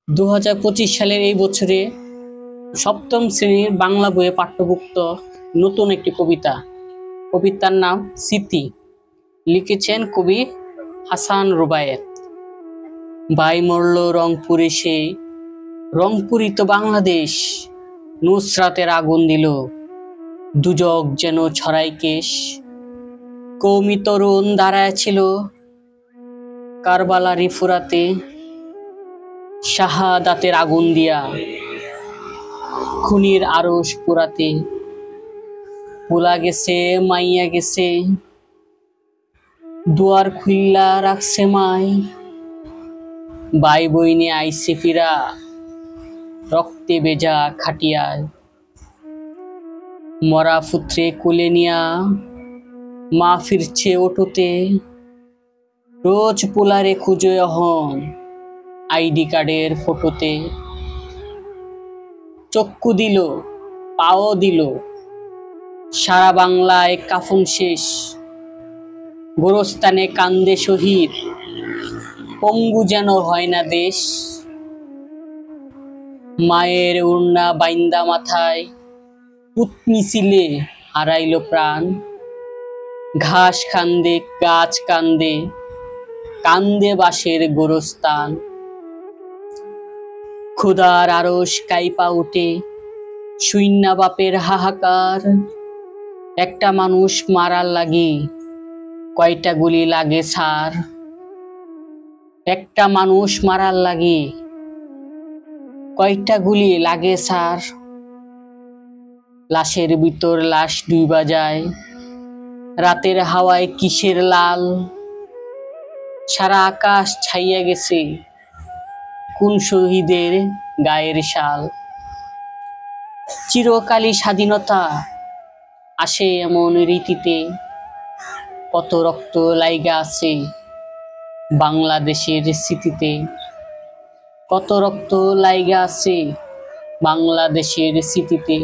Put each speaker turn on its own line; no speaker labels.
2025 সালের এই বছরে সপ্তম শ্রেণীর বাংলা বইয়ে পাঠ্যভুক্ত নতুন একটি কবিতার নাম স্মৃতি। লিখেছেন কবি হাসান রুবায়েত। ভাই মরল রংপুরে, সে রংপুরই তো বাংলাদেশ, নুসরাতের আগুন দিল, দুজক যেন ছড়াই কেশ। কৌমি তরুণ দাঁড়ায় ছিল কারবালারি ফুরাতে, শাহাদাতের আগুন দিয়া খুনির আরশ পুরাতে। পোলা গেছে মাইয়া গেছে, দুয়ার খুইল্লা রাখছে মাই, ভাই বইনে আইছে ফিরা রক্তে বেজা খাটিয়ায়। মরা পুত্রে কোলে নিয়া মা ফিরছে অটোতে, রোজ পোলারে খুঁজে অহন আইডি কার্ডের ফটোতে। চক্ষু দিল পাও দিল, সারা বাংলায় কাফন শেষ, গোরস্থানে কান্দে শহীদ, পঙ্গু যেন হয় না দেশ। মায়ের উড়না বাইন্দা মাথায় পুত মিছিলে হারাইল প্রাণ, ঘাস কান্দে গাছ কান্দে, কান্দে বাঁশের গোরস্থান। ক্ষুধার আরশ কাইপা উঠে শূন্যা বাপের হাহাকার, একটা মানুষ মারার লাগি কয়টা গুলি লাগে সার। একটা মানুষ মারার লাগি কয়টা গুলি লাগে সার। লাশের ভিতর লাশ ডুইবা যায়, রাতের হাওয়ায় কিসের লাল, সারা আকাশ ছাইয়া গেছে কোন শহীদের গায়ের শাল। চিরকালই স্বাধীনতা আসে এমন রীতিতে, কত রক্ত লাইগা আছে বাংলাদেশের স্মৃতিতে, কত রক্ত লাইগা আছে বাংলাদেশের স্মৃতিতে।